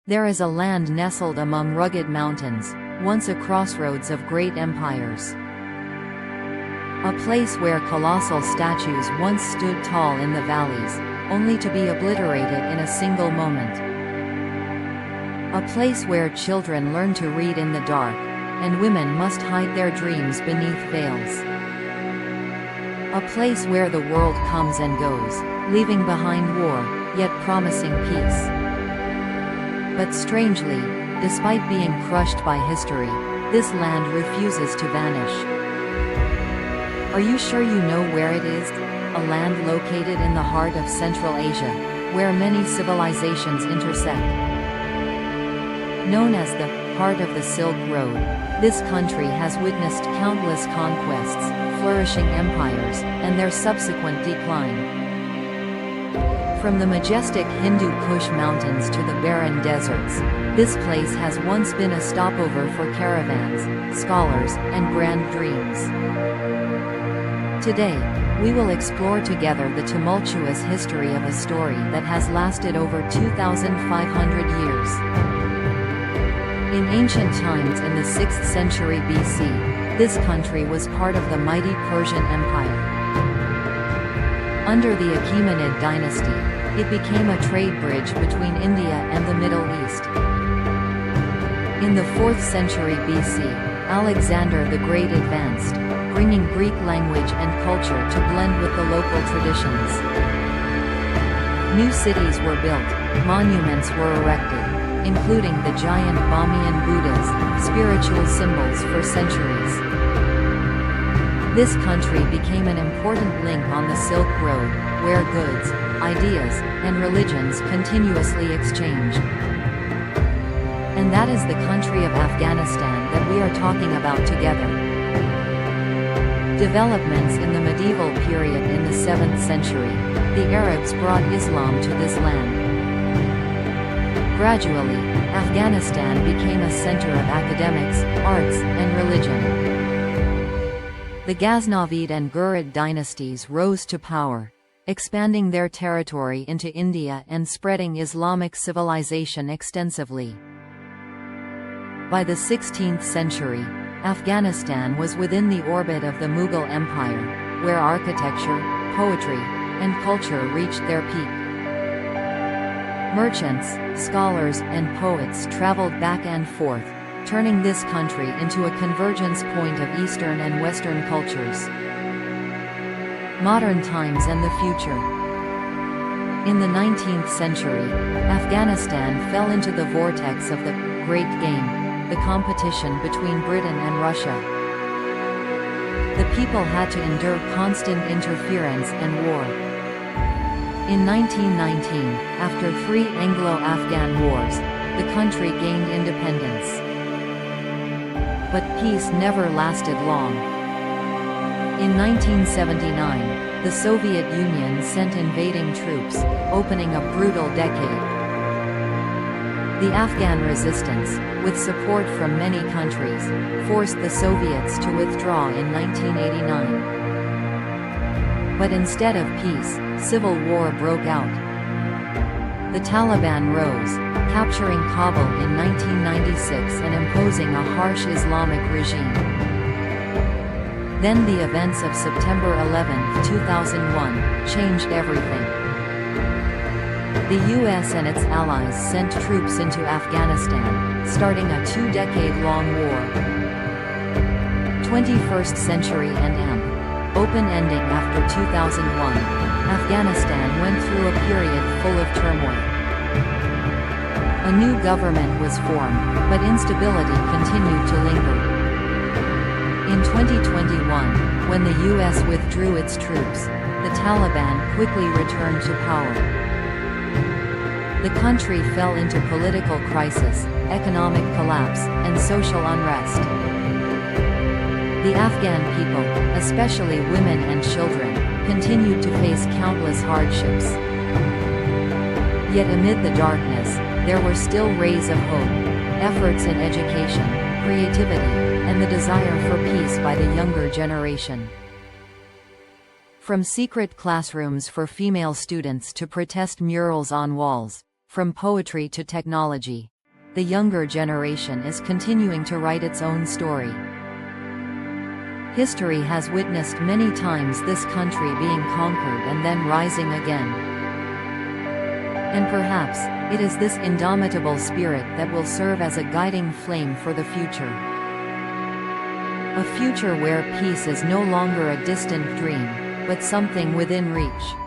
There is a land nestled among rugged mountains, once a crossroads of great empires. A place where colossal statues once stood tall in the valleys, only to be obliterated in a single moment. A place where children learn to read in the dark, and women must hide their dreams beneath veils. A place where the world comes and goes, leaving behind war, yet promising peace. But strangely, despite being crushed by history, this land refuses to vanish. Are you sure you know where it is? A land located in the heart of Central Asia, where many civilizations intersect. Known as the heart of the Silk Road, this country has witnessed countless conquests, flourishing empires, and their subsequent decline. From the majestic Hindu Kush mountains to the barren deserts, this place has once been a stopover for caravans, scholars, and grand dreams. Today, we will explore together the tumultuous history of a story that has lasted over 2,500 years. In ancient times in the 6th century BC, this country was part of the mighty Persian Empire. Under the Achaemenid dynasty, it became a trade bridge between India and the Middle East. In the 4th century BC, Alexander the Great advanced, bringing Greek language and culture to blend with the local traditions. New cities were built, monuments were erected, including the giant Bamiyan Buddhas, spiritual symbols for centuries. This country became an important link on the Silk Road, where goods, ideas, and religions continuously exchanged. And that is the country of Afghanistan that we are talking about together. Developments in the medieval period in the 7th century, the Arabs brought Islam to this land. Gradually, Afghanistan became a center of academics, arts, and religion. The Ghaznavid and Ghurid dynasties rose to power, expanding their territory into India and spreading Islamic civilization extensively. By the 16th century, Afghanistan was within the orbit of the Mughal Empire, where architecture, poetry, and culture reached their peak. Merchants, scholars, and poets traveled back and forth, turning this country into a convergence point of Eastern and Western cultures. Modern times and the future. In the 19th century, Afghanistan fell into the vortex of the Great Game, the competition between Britain and Russia. The people had to endure constant interference and war. In 1919, after 3 Anglo-Afghan wars, the country gained independence. But peace never lasted long. In 1979, the Soviet Union sent invading troops, opening a brutal decade. The Afghan resistance, with support from many countries, forced the Soviets to withdraw in 1989. But instead of peace, civil war broke out. The Taliban rose, capturing Kabul in 1996 and imposing a harsh Islamic regime. Then the events of September 11, 2001, changed everything. The US and its allies sent troops into Afghanistan, starting a 2-decade-long war. 21st century and open-ending after 2001, Afghanistan went through a period full of turmoil. A new government was formed, but instability continued to linger. In 2021, when the US withdrew its troops, the Taliban quickly returned to power. The country fell into political crisis, economic collapse, and social unrest. The Afghan people, especially women and children, continued to face countless hardships. Yet amid the darkness, there were still rays of hope, efforts in education, creativity, and the desire for peace by the younger generation. From secret classrooms for female students to protest murals on walls, from poetry to technology, the younger generation is continuing to write its own story. History has witnessed many times this country being conquered and then rising again. And perhaps, it is this indomitable spirit that will serve as a guiding flame for the future. A future where peace is no longer a distant dream, but something within reach.